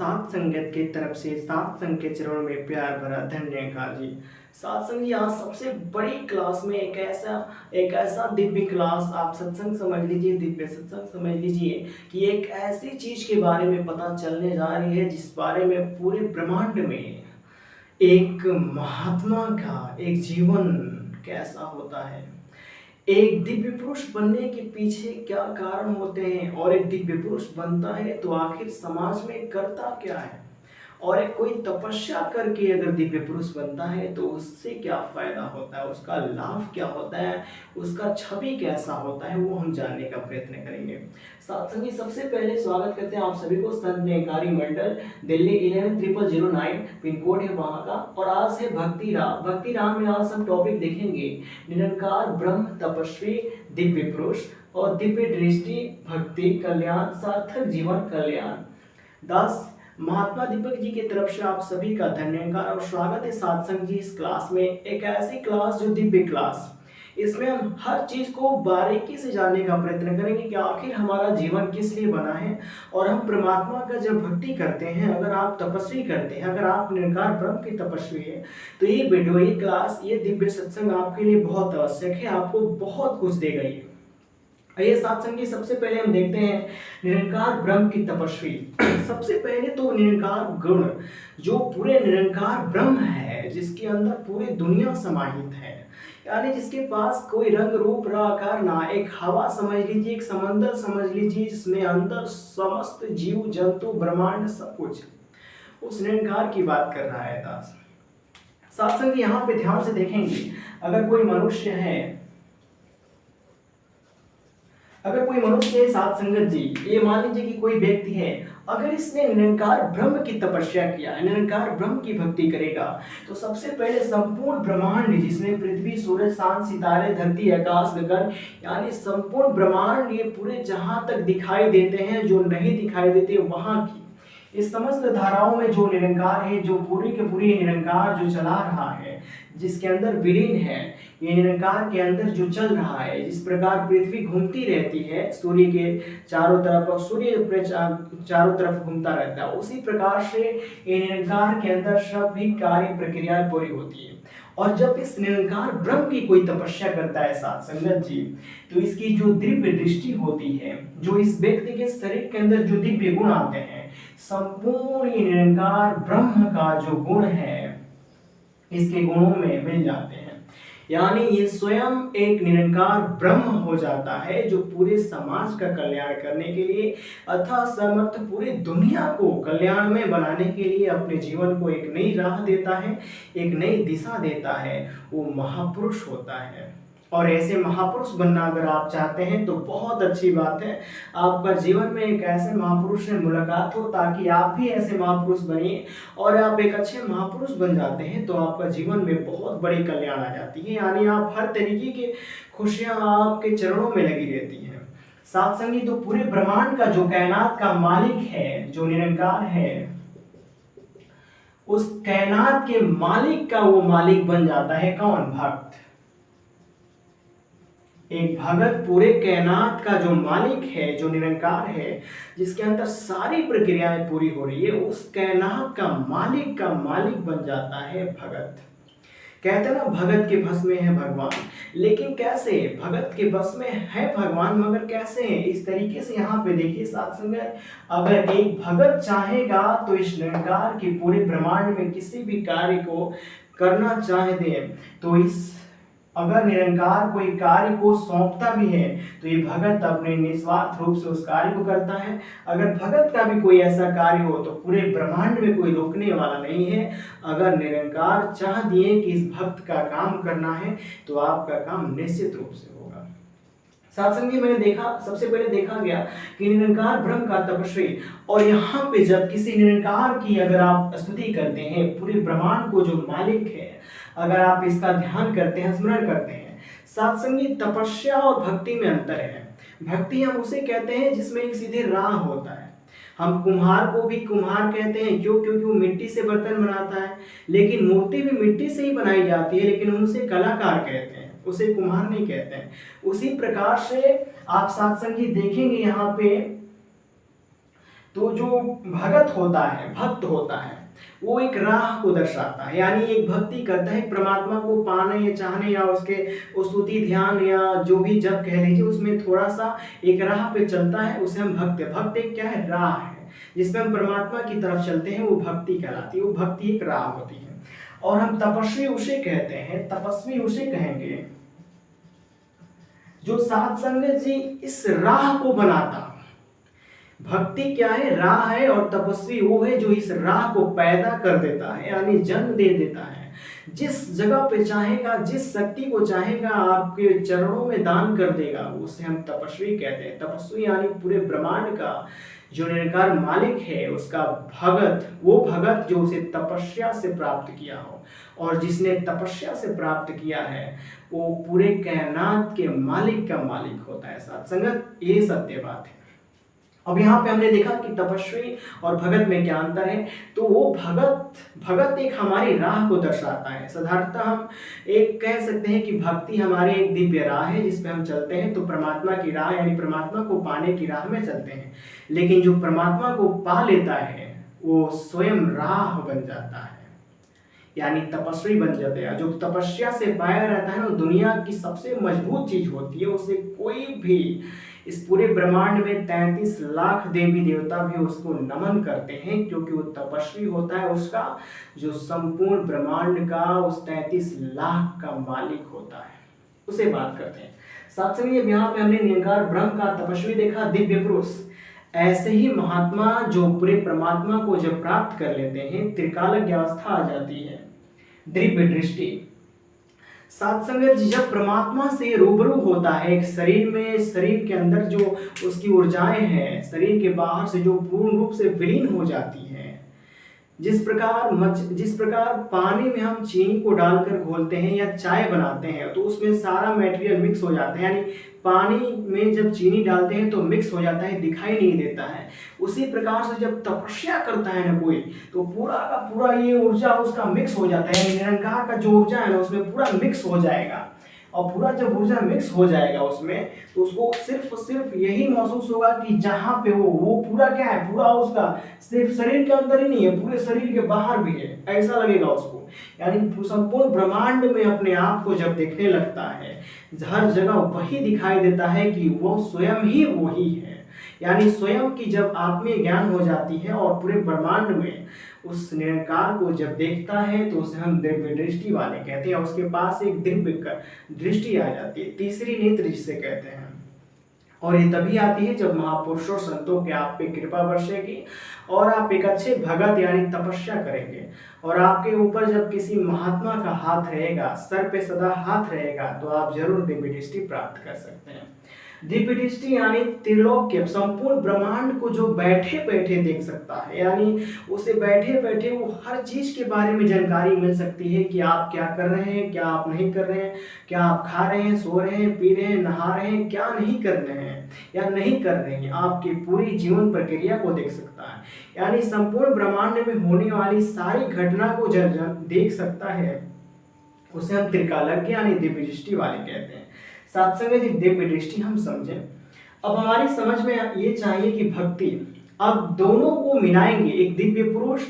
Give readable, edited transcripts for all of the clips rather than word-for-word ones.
सात संगत की तरफ से सात संघ के चरणों में प्यार भरा धन्यवाद जी। सात संग जी, आज सबसे बड़ी क्लास में एक ऐसा दिव्य क्लास आप सत्संग समझ लीजिए, दिव्य सत्संग समझ लीजिए कि एक ऐसी चीज के बारे में पता चलने जा रही है जिस बारे में पूरे ब्रह्मांड में एक महात्मा का एक जीवन कैसा होता है, एक दिव्य पुरुष बनने के पीछे क्या कारण होते हैं, और एक दिव्य पुरुष बनता है तो आखिर समाज में करता क्या है, और एक कोई तपस्या करके अगर दिव्य पुरुष बनता है तो उससे क्या फायदा होता है, उसका लाभ क्या होता है, उसका छवि कैसा होता है, वो हम जानने का प्रयत्न करेंगे। सत्संगी, सबसे पहले स्वागत करते हैं आप सभी को संत निरंकारी मंडल दिल्ली 110009 पिन कोड है वहां का। और आज है भक्ति राम में आज हम टॉपिक देखेंगे निरंकार ब्रह्म तपस्वी दिव्य पुरुष और दिव्य दृष्टि भक्ति कल्याण सार्थक जीवन कल्याण दास। महात्मा दीपक जी की तरफ से आप सभी का धन्यवाद और स्वागत है सत्संग जी इस क्लास में। एक ऐसी क्लास जो दिव्य क्लास, इसमें हम हर चीज को बारीकी से जानने का प्रयत्न करेंगे कि आखिर हमारा जीवन किस लिए बना है, और हम परमात्मा का जब भक्ति करते हैं, अगर आप तपस्वी करते हैं, अगर आप निरंकार ब्रह्म की तपस्वी है, तो ये वीडियो, ये क्लास, ये दिव्य सत्संग आपके लिए बहुत आवश्यक है, आपको बहुत कुछ देगा ये। आइए सत्संग जी, सबसे पहले हम देखते हैं निरंकार ब्रह्म की तपस्वी। सबसे पहले तो निरंकार गुण, जो पूरे निरंकार ब्रह्म है, जिसके अंदर पूरी दुनिया समाहित है, यानी जिसके पास कोई रंग रूप आकार ना, एक हवा समझ लीजिए, एक समंदर समझ लीजिए, जिसमें अंदर समस्त जीव जंतु ब्रह्मांड सब कुछ, उस निरंकार की बात कर रहा है दास। सत्संग यहाँ पे ध्यान से देखेंगे, अगर कोई मनुष्य है सात संगत जी, ये मान लीजिए कि कोई व्यक्ति है, अगर इसने निरंकार ब्रह्म की तपस्या किया, निरंकार ब्रह्म की भक्ति करेगा, तो सबसे पहले संपूर्ण ब्रह्मांड, जिसमें पृथ्वी सूरज चांद सितारे धरती आकाश गगन, यानी संपूर्ण ब्रह्मांड, ये पूरे जहां तक दिखाई देते हैं, जो नहीं दिखाई देते वहां की इस समस्त धाराओं में जो निरंकार है, जो पूरी के पूरी निरंकार जो चला रहा है, जिसके अंदर विलीन है, ये निरंकार के अंदर जो चल रहा है, जिस प्रकार पृथ्वी घूमती रहती है सूर्य के चारों तरफ, और सूर्य चारों तरफ घूमता रहता है, उसी प्रकार से ये निरंकार के अंदर सभी कार्य प्रक्रियाएं पूरी होती है। और जब इस निरंकार ब्रह्म की कोई तपस्या करता है साथ संगत जी, तो इसकी जो दिव्य दृष्टि होती है, जो इस व्यक्ति के शरीर के अंदर जो दिव्य गुण आते हैं, संपूर्ण निरंकार ब्रह्म का जो गुण है, इसके गुणों में मिल जाते हैं, यानी ये स्वयं एक निरंकार ब्रह्म हो जाता है, जो पूरे समाज का कल्याण करने के लिए अथवा समर्थ पूरी दुनिया को कल्याण में बनाने के लिए अपने जीवन को एक नई राह देता है, एक नई दिशा देता है, वो महापुरुष होता है। और ऐसे महापुरुष बनना अगर आप चाहते हैं तो बहुत अच्छी बात है, आपका जीवन में एक ऐसे महापुरुष से मुलाकात हो ताकि आप भी ऐसे महापुरुष बनिए, और आप एक अच्छे महापुरुष बन जाते हैं तो आपका जीवन में बहुत बड़ी कल्याण आ जाती है, यानी आप हर तरीके की खुशियां आपके चरणों में लगी रहती हैं। सत्संगी, तो पूरे ब्रह्मांड का जो कायनात का मालिक है, जो निरंकार है, उस कायनात के मालिक का वो मालिक बन जाता है कौन? भक्त। एक भगत पूरे कायनात का जो मालिक है, जो निरंकार है, जिसके अंदर सारी प्रक्रियाएं पूरी हो रही है, उस कायनात का मालिक बन जाता है भगत। कहते हैं ना, भगत के बस में है भगवान, लेकिन कैसे? भगत के बस में है भगवान, मगर कैसे? इस तरीके से यहाँ पे देखिए सत्संग, अगर एक भगत चाहेगा तो इस निरंकार के पूरे ब्रह्मांड में किसी भी कार्य को करना चाहे दे, तो इस अगर निरंकार कोई कार्य को सौंपता भी है तो ये भगत अपने निस्वार्थ रूप से उस कार्य को करता है। अगर भगत का भी कोई ऐसा कार्य हो तो पूरे ब्रह्मांड में कोई रोकने वाला नहीं है। अगर निरंकार चाह दिए कि इस भक्त का काम करना है तो आपका काम निश्चित रूप से होगा। सत्संगी, मैंने सबसे पहले देखा गया कि निरंकार ब्रह्म का तपस्वी, और यहाँ पे जब किसी निरंकार की अगर आप स्तुति करते हैं, पूरे ब्रह्मांड को जो मालिक है, अगर आप इसका ध्यान करते हैं, स्मरण करते हैं, सत्संगी, तपस्या और भक्ति में अंतर है। भक्ति हम उसे कहते हैं जिसमें एक सीधे राह होता है। हम कुम्हार को भी कुम्हार कहते हैं, क्योंकि वो मिट्टी से बर्तन बनाता है, लेकिन मूर्ति भी मिट्टी से ही बनाई जाती है, लेकिन हम उसे कलाकार कहते हैं, उसे कुम्हार नहीं कहते हैं। उसी प्रकार से आप सत्संगी देखेंगे यहाँ पे तो जो भगत होता है, भक्त होता है, वो एक राह को दर्शाता है, यानी एक भक्ति करता है परमात्मा को पाने या चाहने, या उसके स्तुति ध्यान या जो भी जब कह लीजिए उसमें थोड़ा सा एक राह पे चलता है, उसे हम भक्त है। भक्त एक क्या है, राह है जिसमें हम परमात्मा की तरफ चलते हैं, वो भक्ति कहलाती है। वो भक्ति एक राह होती है। और हम तपस्वी उसे कहते हैं, तपस्वी उसे कहेंगे जो साध संगत जी इस राह को बनाता। भक्ति क्या है, राह है, और तपस्वी वो है जो इस राह को पैदा कर देता है, यानी जन्म दे देता है। जिस जगह पे चाहेगा, जिस शक्ति को चाहेगा आपके चरणों में दान कर देगा, उसे हम तपस्वी कहते हैं। तपस्वी यानी पूरे ब्रह्मांड का जो निराकार मालिक है, उसका भगत, वो भगत जो उसे तपस्या से प्राप्त किया हो, और जिसने तपस्या से प्राप्त किया है वो पूरे कायनात के मालिक का मालिक होता है। साथ संगत ये सत्य बात है। अब यहाँ पे हमने देखा कि तपस्वी और भगत में क्या अंतर है। तो वो भगत एक हमारी राह को दर्शाता है। साधारणतः हम एक कह सकते हैं कि भक्ति हमारी एक दिव्य राह है जिस पे हम चलते हैं, तो परमात्मा की राह यानी परमात्मा को पाने की राह में चलते हैं। लेकिन जो परमात्मा को पा लेता है वो स्वयं राह बन जाता है, यानी तपस्वी बन जाते हैं। जो तपस्या से पाया रहता है ना, दुनिया की सबसे मजबूत चीज होती है। उसे कोई भी इस पूरे ब्रह्मांड में 33 लाख देवी देवता भी उसको नमन करते हैं, क्योंकि वो तपस्वी होता है। उसका जो संपूर्ण ब्रह्मांड का उस 33 लाख का मालिक होता है, उसे बात करते हैं। साथ ही यहाँ पे हमने निराकार ब्रह्म का तपस्वी देखा, दिव्य पुरुष। ऐसे ही महात्मा जो पूरे परमात्मा को जब प्राप्त कर लेते हैं, त्रिकालज्ञ अवस्था आ जाती है, दिव्य दृष्टि। साथ संगत जब परमात्मा से रूबरू होता है, एक शरीर में, शरीर के अंदर जो उसकी ऊर्जाएं हैं, शरीर के बाहर से जो पूर्ण रूप से विलीन हो जाती हैं। जिस प्रकार पानी में हम चीनी को डालकर घोलते हैं या चाय बनाते हैं, तो उसमें सारा मटेरियल मिक्स हो जाता है, यानी पानी में जब चीनी डालते हैं तो मिक्स हो जाता है, दिखाई नहीं देता है। उसी प्रकार से जब तपस्या करता है ना कोई, तो पूरा का पूरा ये ऊर्जा उसका मिक्स हो जाता है, निरंकार का जो ऊर्जा है ना उसमें पूरा मिक्स हो जाएगा। और पूरा जब ऊर्जा मिक्स हो जाएगा उसमें, तो उसको सिर्फ यही महसूस होगा कि जहाँ पे वो पूरा क्या है, पूरा उसका सिर्फ शरीर के अंदर ही नहीं है, पूरे शरीर के बाहर भी है, ऐसा लगेगा उसको। यानी संपूर्ण ब्रह्मांड में अपने आप को जब देखने लगता है, हर जगह वही दिखाई देता है कि वो स्वयं ही वही है। यानी स्वयं की जब आत्मीय ज्ञान हो जाती है और पूरे ब्रह्मांड में उस निरंकार को जब देखता है, तो उसे हम दिव्य दृष्टि वाले कहते हैं। उसके पास एक दिव्य दृष्टि आ जाती है, तीसरी नेत्र जिसे कहते हैं। और ये तभी आती है जब महापुरुषों संतों के आप पे कृपा बरसेगी और आप एक अच्छे भगत यानी तपस्या करेंगे, और आपके ऊपर जब किसी महात्मा का हाथ रहेगा, सर पे सदा हाथ रहेगा, तो आप जरूर दिव्य दृष्टि प्राप्त कर सकते हैं। दिव्य दृष्टि यानी त्रिलोक्य, संपूर्ण ब्रह्मांड को जो बैठे बैठे देख सकता है, यानी उसे बैठे बैठे वो हर चीज के बारे में जानकारी मिल सकती है कि आप क्या कर रहे हैं, क्या आप नहीं कर रहे हैं, क्या आप खा रहे हैं, सो रहे हैं, पी रहे हैं, नहा रहे हैं, क्या नहीं कर रहे हैं या नहीं कर रहे हैं। आपकी पूरी जीवन प्रक्रिया को देख सकता है, यानी संपूर्ण ब्रह्मांड में होने वाली सारी घटना को जब देख सकता है, उसे हम त्रिकालज्ञ यानी दिव्य दृष्टि वाले कहते हैं। साथ संग दिव्य दृष्टि हम समझें। अब हमारी समझ में ये चाहिए कि भक्ति, अब दोनों को मिलाएंगे, एक दिव्य पुरुष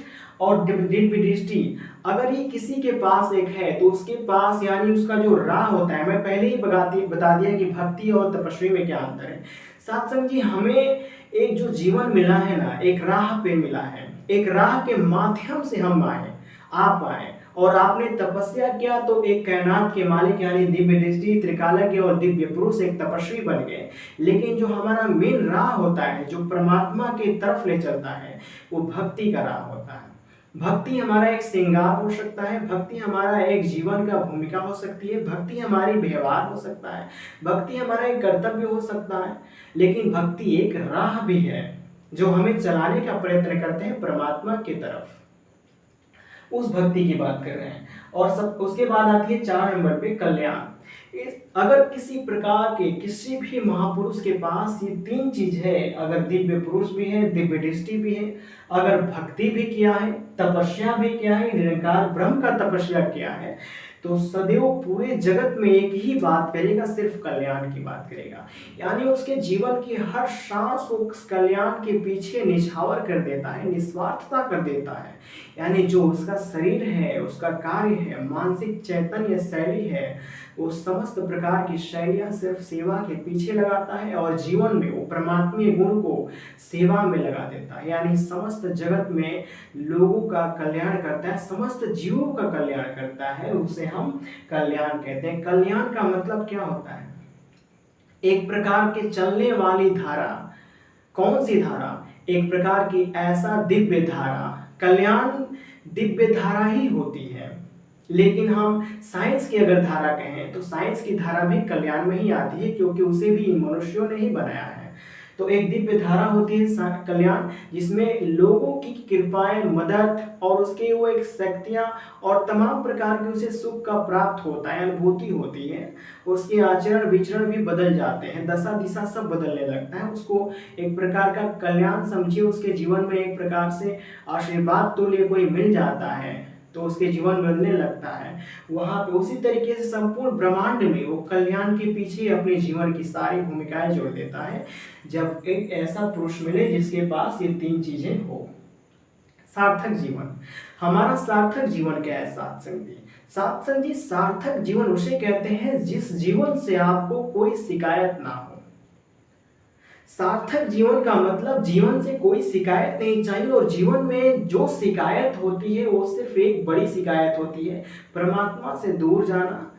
और दिव्य दृष्टि। अगर ये किसी के पास एक है, तो उसके पास यानी उसका जो राह होता है, मैं पहले ही बता दिया कि भक्ति और तपस्वी में क्या अंतर है। साथ संग जी हमें एक जो जीवन मिला है ना, एक राह पे मिला है, एक राह के माध्यम से हम आए, आप आए, और आपने तपस्या किया तो एक कायनात के मालिक यानी दिव्य दृष्टि, त्रिकालज्ञ और दिव्य पुरुष एक तपस्वी बन गए। लेकिन जो हमारा मेन राह होता है, जो परमात्मा की तरफ ले चलता है, वो भक्ति का राह होता है। भक्ति हमारा एक श्रृंगार हो सकता है, भक्ति हमारा एक जीवन का भूमिका हो सकती है, भक्ति हमारी व्यवहार हो सकता है, भक्ति हमारा एक कर्तव्य हो सकता है, लेकिन भक्ति एक राह भी है जो हमें चलाने का प्रयत्न करते हैं परमात्मा की तरफ। उस भक्ति की बात कर रहे हैं। और सब उसके बाद आती है 4 नंबर पे कल्याण। अगर किसी प्रकार के किसी भी महापुरुष के पास ये तीन चीज है, अगर दिव्य पुरुष भी है, दिव्य दृष्टि भी है, अगर भक्ति भी किया है, तपस्या भी किया है, निरंकार ब्रह्म का तपस्या किया है, तो सदैव पूरे जगत में एक ही बात करेगा, सिर्फ कल्याण की बात करेगा। यानी उसके जीवन की हर सांस उस कल्याण के पीछे निछावर कर देता है, निस्वार्थता कर देता है। यानी जो उसका शरीर है, उसका कार्य है, मानसिक चैतन्य शैली है, वो समस्त प्रकार की शैलियां सिर्फ सेवा के पीछे लगाता है और जीवन में वो परमात्मीय गुण को सेवा में लगा देता है। यानी समस्त जगत में लोगों का कल्याण करता है, समस्त जीवों का कल्याण करता है, उसे हम कल्याण कहते हैं। कल्याण का मतलब क्या होता है? एक प्रकार के चलने वाली धारा। कौन सी धारा? एक प्रकार की ऐसा दिव्य धारा। कल्याण दिव्य धारा ही होती है, लेकिन हम साइंस की अगर धारा कहें तो साइंस की धारा भी कल्याण में ही आती है, क्योंकि उसे भी इन मनुष्यों ने ही बनाया है। तो एक दिव्य धारा होती है कल्याण, जिसमें लोगों की कृपाएं, मदद और उसके वो एक शक्तियां और तमाम प्रकार के उसे सुख का प्राप्त होता है, अनुभूति होती है। उसके आचरण विचरण भी बदल जाते हैं, दशा दिशा सब बदलने लगता है। उसको एक प्रकार का कल्याण समझिए, उसके जीवन में एक प्रकार से आशीर्वाद तो ले कोई मिल जाता है तो उसके जीवन बदलने लगता है। वहां पे उसी तरीके से संपूर्ण ब्रह्मांड में वो कल्याण के पीछे अपने जीवन की सारी भूमिकाएं जोड़ देता है, जब एक ऐसा पुरुष मिले जिसके पास ये तीन चीजें हो। सार्थक जीवन। हमारा सार्थक जीवन क्या है सत्संग जी? सत्संग जी, सार्थक जीवन उसे कहते हैं जिस जीवन से आपको कोई शिकायत ना हो। सार्थक जीवन का मतलब जीवन से कोई शिकायत नहीं चाहिए, और जीवन में जो शिकायत होती है वो सिर्फ एक बड़ी शिकायत होती है, परमात्मा से दूर जाना।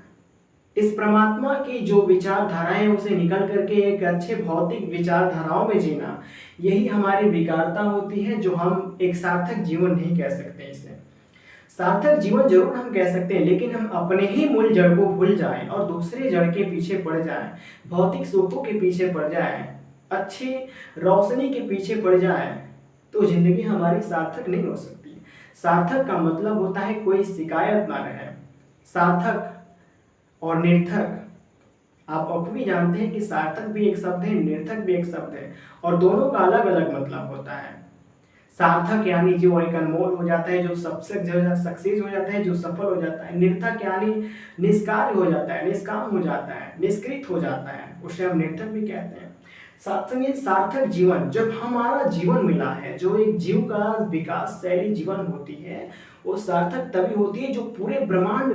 इस परमात्मा की जो विचारधाराएं उसे निकल करके एक अच्छे भौतिक विचारधाराओं में जीना, यही हमारी विकारता होती है, जो हम एक सार्थक जीवन नहीं कह सकते इसे। सार्थक जीवन जरूर हम कह सकते हैं, लेकिन हम अपने ही मूल जड़ को भूल जाएं और दूसरे जड़ के पीछे पड़ जाएं, भौतिक सुखों के पीछे पड़ जाएं, अच्छी रोशनी के पीछे पड़ जाए, तो जिंदगी हमारी सार्थक नहीं हो सकती। सार्थक का मतलब होता है कोई शिकायत ना रहे। सार्थक और निर्थक, आप भी जानते हैं कि सार्थक भी एक शब्द है, निर्थक भी एक शब्द है, और दोनों का अलग अलग मतलब होता है। सार्थक यानी जो एक अनमोल हो जाता है, जो सक्सेस हो जाता है, जो सफल हो जाता है। निर्थक यानी निष्कार्य हो जाता है, निष्काम हो जाता है, निष्कृत हो जाता है, उसे हम निर्थक भी कहते हैं। सत्संग सार्थक जीवन, जब हमारा जीवन मिला है, जो एक जीव का विकास शैली जीवन होती है, वो सार्थक तभी होती है जो पूरे ब्रह्मांड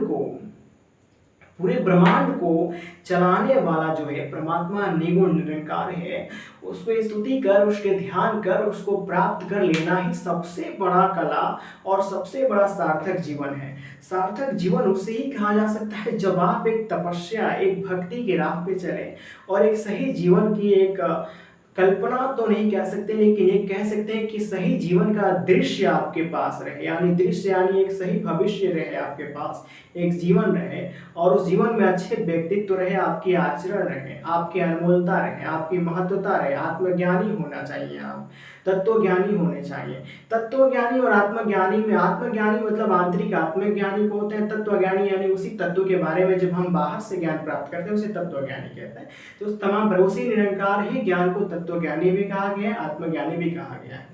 को चलाने वाला जो है परमात्मा निगुण निरंकार है, उसको स्तुति कर, उसके ध्यान कर, उसको प्राप्त कर लेना ही सबसे बड़ा कला और सबसे बड़ा सार्थक जीवन है। सार्थक जीवन उसे ही कहा जा सकता है जब आप एक तपस्या, एक भक्ति की राह पे चले और एक सही जीवन की एक कल्पना तो नहीं कह सकते, लेकिन ये कह सकते हैं कि सही जीवन का दृश्य आपके पास रहे। यानी दृश्य यानी एक सही भविष्य रहे आपके पास, एक जीवन रहे, और उस जीवन में अच्छे व्यक्तित्व रहे, आपकी आचरण रहे, आपकी अनमोलता रहे, आपकी महत्वता रहे। आत्मज्ञानी होना चाहिए, आप तत्वज्ञानी होने चाहिए। तत्वज्ञानी और आत्मज्ञानी में, आत्मज्ञानी मतलब आंतरिक आत्मज्ञानी को होते हैं, तत्वज्ञानी यानी उसी तत्व के बारे में जब हम बाहर से ज्ञान प्राप्त करते हैं उसे तत्वज्ञानी कहते हैं। तो तमाम उसी निरंकार ही ज्ञान को तत्वज्ञानी भी कहा गया है, आत्मज्ञानी भी कहा गया है।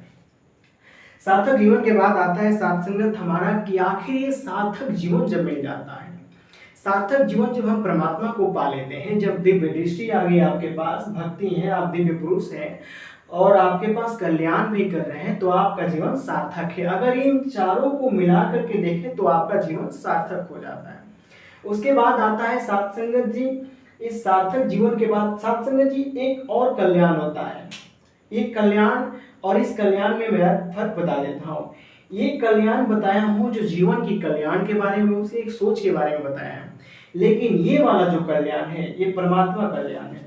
सार्थक जीवन के बाद आता है सत्संगत हमारा, कि आखिर ये सार्थक जीवन जब मिल जाता है, सार्थक जीवन जब हम परमात्मा को पा लेते हैं, जब दिव्य दृष्टि आ गई आपके पास, भक्ति है, आप दिव्य पुरुष हैं और आपके पास कल्याण भी कर रहे हैं, तो आपका जीवन सार्थक है। अगर इन चारों को मिला करके देखें तो आपका जीवन सार्थक हो जाता है। उसके बाद आता है सत्संगत जी। इस सार्थक जीवन के बाद सत्संगत जी एक और कल्याण होता है। ये कल्याण और इस कल्याण में मैं फर्क बता देता हूँ। ये कल्याण बताया हूँ जो जीवन की कल्याण के बारे में, उसे एक सोच के बारे में बताया है, लेकिन ये वाला जो कल्याण है ये परमात्मा कल्याण है।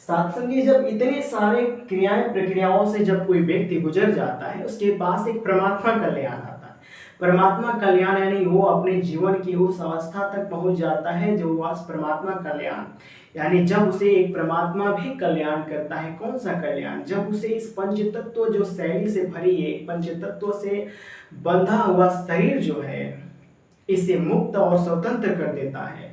सत्संगी जब इतने सारे क्रियाएं प्रक्रियाओं से जब कोई व्यक्ति गुजर जाता है, उसके पास एक परमात्मा कल्याण आता है। परमात्मा कल्याण यानी वो अपने जीवन की उस अवस्था तक पहुंच जाता है जो वास परमात्मा कल्याण। यानी जब उसे एक परमात्मा भी कल्याण करता है, कौन सा कल्याण, जब उसे इस पंचतत्व जो शैली से भरी है, पंचतत्व से बंधा हुआ शरीर जो है इसे मुक्त और स्वतंत्र कर देता है,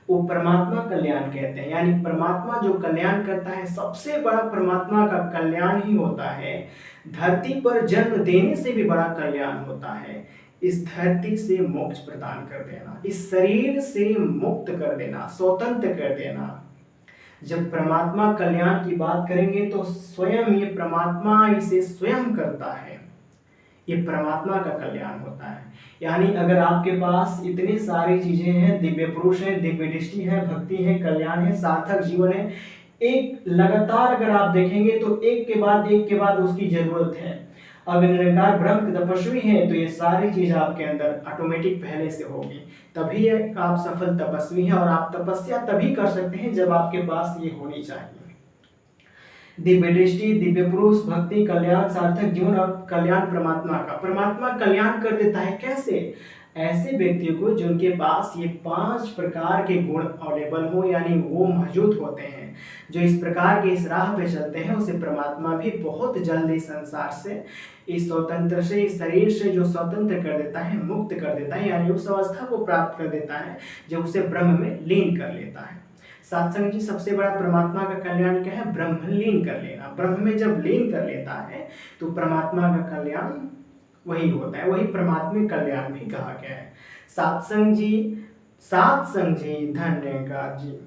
वो परमात्मा कल्याण कहते हैं। यानी परमात्मा जो कल्याण करता है, सबसे बड़ा परमात्मा का कल्याण ही होता है। धरती पर जन्म देने से भी बड़ा कल्याण होता है इस धरती से मोक्ष प्रदान कर देना, इस शरीर से मुक्त कर देना, स्वतंत्र कर देना। जब परमात्मा कल्याण की बात करेंगे तो स्वयं ये परमात्मा इसे स्वयं करता है, ये परमात्मा का कल्याण होता है। यानी अगर आपके पास इतनी सारी चीजें हैं, दिव्य पुरुष है, दिव्य दृष्टि है, भक्ति है, कल्याण है, सार्थक जीवन है, एक लगातार अगर आप देखेंगे तो एक के बाद उसकी जरूरत है। अगर निरंकार ब्रह्म तपस्वी है तो ये सारी चीज आपके अंदर ऑटोमेटिक पहले से होगी, तभी आप सफल तपस्वी हैं। और आप तपस्या तभी कर सकते हैं जब आपके पास ये होनी चाहिए, दिव्य दृष्टि, दिव्य पुरुष, भक्ति, कल्याण, सार्थक जीवन और कल्याण परमात्मा का। परमात्मा कल्याण कर देता है कैसे, ऐसे व्यक्तियों को जिनके पास ये 5 प्रकार के गुण अवेलेबल हो, यानी वो मौजूद होते हैं, जो इस प्रकार के इस राह पे चलते हैं, उसे परमात्मा भी बहुत जल्दी संसार से, इस स्वतंत्र से, इस शरीर से जो स्वतंत्र कर देता है, मुक्त कर देता है, यानी उस अवस्था को प्राप्त कर देता है जब उसे ब्रह्म में लीन कर लेता है। सत्संग जी, सबसे बड़ा परमात्मा का कल्याण क्या है, ब्रह्म लीन कर लेना। ब्रह्म में जब लीन कर लेता है तो परमात्मा का कल्याण वही होता है, वही परमात्मिक कल्याण भी कहा गया है। सत्संग जी, सत्संग जी, धन्यवाद जी।